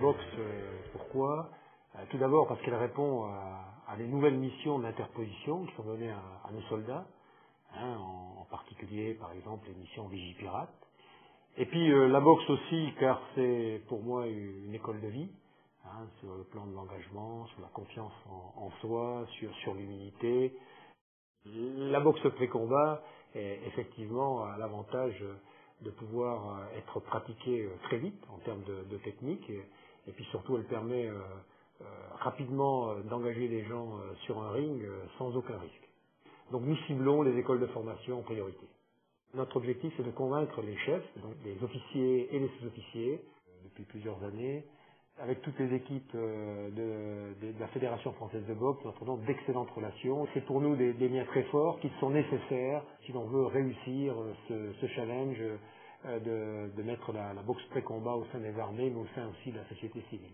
boxe, pourquoi? Tout d'abord parce qu'elle répond à des nouvelles missions d'interposition qui sont données à nos soldats, hein, en particulier par exemple les missions Vigipirate. Et puis la boxe aussi car c'est pour moi une école de vie, hein, sur le plan de l'engagement, sur la confiance en soi, sur l'humilité. La boxe pré-combat, effectivement, a l'avantage de pouvoir être pratiquée très vite en termes de technique, et puis surtout elle permet rapidement d'engager les gens sur un ring sans aucun risque. Donc nous ciblons les écoles de formation en priorité. Notre objectif c'est de convaincre les chefs, donc les officiers et les sous-officiers, depuis plusieurs années. Avec toutes les équipes de la Fédération française de boxe, nous entretenons d'excellentes relations. C'est pour nous des liens très forts qui sont nécessaires si l'on veut réussir ce challenge de mettre la boxe pré-combat au sein des armées, mais au sein aussi de la société civile.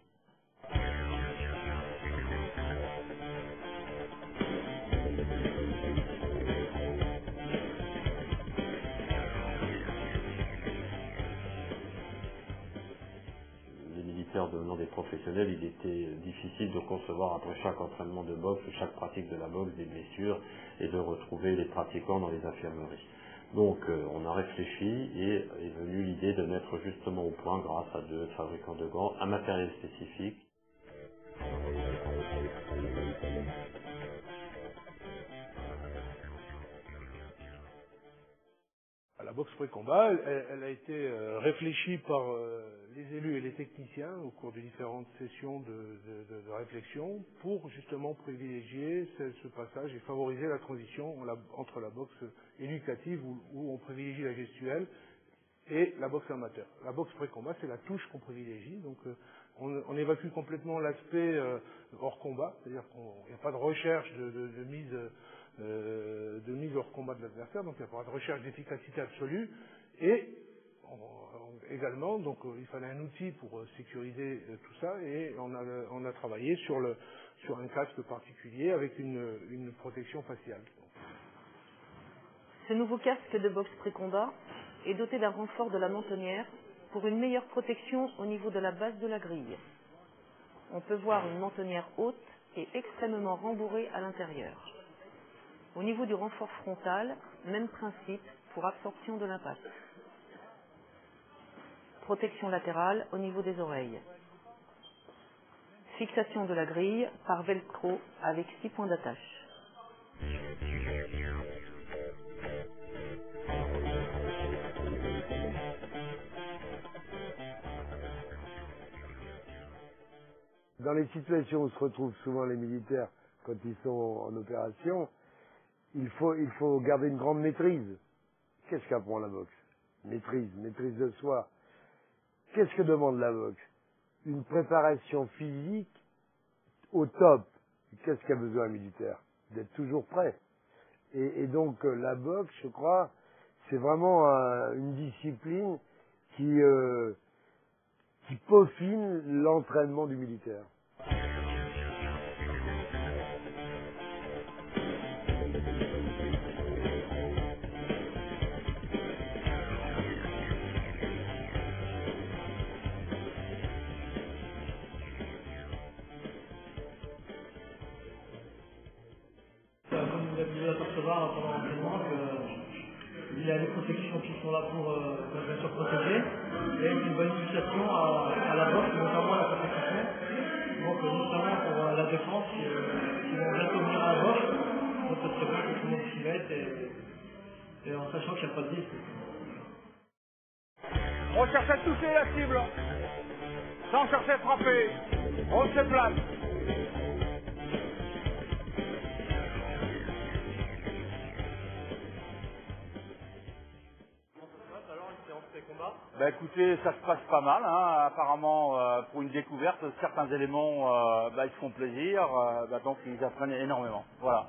Devenant des professionnels, il était difficile de concevoir après chaque entraînement de boxe, chaque pratique de la boxe, des blessures et de retrouver les pratiquants dans les infirmeries. Donc on a réfléchi et est venue l'idée de mettre justement au point, grâce à 2 fabricants de gants, un matériel spécifique. La boxe pré-combat, elle a été réfléchie par les élus et les techniciens au cours de différentes sessions de réflexion pour justement privilégier ce passage et favoriser la transition entre la boxe éducative où on privilégie la gestuelle et la boxe amateur. La boxe pré-combat, c'est la touche qu'on privilégie, donc on évacue complètement l'aspect hors combat, c'est-à-dire qu'il n'y a pas de recherche de mise hors combat de l'adversaire, donc il n'y a pas de recherche d'efficacité absolue, et également, donc il fallait un outil pour sécuriser tout ça, et on a travaillé sur un casque particulier avec une protection faciale. Ce nouveau casque de boxe pré-combat est doté d'un renfort de la mentonnière pour une meilleure protection au niveau de la base de la grille. On peut voir une mentonnière haute et extrêmement rembourrée à l'intérieur. Au niveau du renfort frontal, même principe pour absorption de l'impact. Protection latérale au niveau des oreilles. Fixation de la grille par velcro avec 6 points d'attache. Dans les situations où se retrouvent souvent les militaires quand ils sont en opération, il faut garder une grande maîtrise. Qu'est-ce qu'apprend la boxe? Maîtrise de soi. Qu'est-ce que demande la boxe? Une préparation physique au top. Qu'est-ce qu'a besoin un militaire? D'être toujours prêt. Et donc la boxe, je crois, c'est vraiment une discipline qui peaufine l'entraînement du militaire. Comme vous avez pu l'apercevoir pendant l'entraînement, il y a des protections qui sont là pour bien sûr protéger et une bonne initiation à la boxe, notamment à la compétition. Donc notamment pour la défense qui vont bientôt venir à la boxe. Donc ce serait bien que tout le monde s'y mette et en sachant qu'il n'y a pas de risque. On cherche à toucher la cible, sans chercher à frapper. On se place. Bah écoutez, ça se passe pas mal, hein. Apparemment pour une découverte, certains éléments ils font plaisir, donc ils apprennent énormément. Voilà.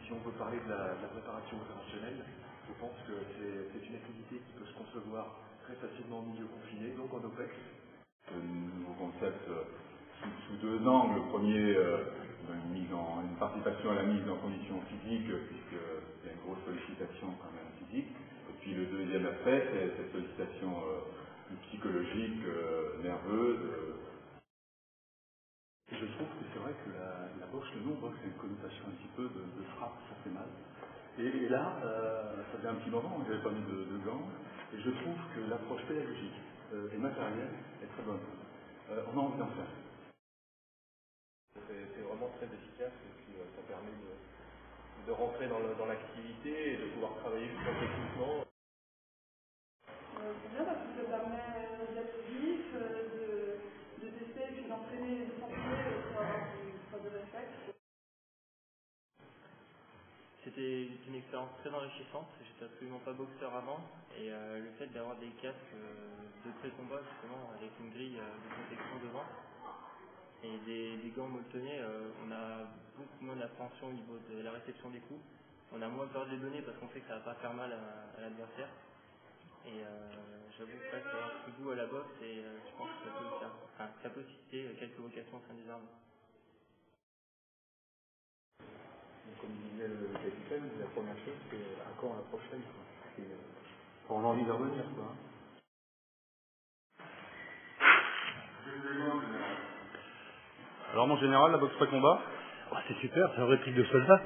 Si on veut parler de la préparation opérationnelle, je pense que c'est une activité qui peut se concevoir très facilement en milieu confiné, donc en OPEX. Nouveau concept sous 2 angles. Le premier, une participation à la mise en condition physique, puisqu'il y a une grosse sollicitation quand même physique. Et puis le deuxième aspect, c'est cette sollicitation plus psychologique, nerveuse. Et je trouve que c'est vrai que la boxe, le non-boxe, a une connotation un petit peu de frappe, ça fait mal. Et là, ça fait un petit moment que je n'avais pas mis de gants, et je trouve que l'approche pédagogique et matérielle est très bonne. On a envie d'en faire. C'est vraiment très efficace et puis ça permet de rentrer dans l'activité et de pouvoir travailler plus techniquement. C'est bien parce que ça permet d'être vif, de tester et puis d'entraîner les sensibilités pour avoir pas de réflexe. C'était une expérience très enrichissante. J'étais absolument pas boxeur avant et le fait d'avoir des casques de pré-combat justement avec une grille de protection devant et des gants molletonnés, on a beaucoup moins d'appréhension au niveau de la réception des coups. On a moins peur de les donner parce qu'on sait que ça va pas faire mal à l'adversaire. Et j'avoue que ça a pris goût à la boxe et je pense que ça peut susciter quelques vocations au sein des armes. Comme disait le capitaine, la première chose c'est à quand la prochaine. On a envie de revenir, quoi. Alors mon général, la boxe pré-combat, C'est super, c'est un vrai truc de soldat.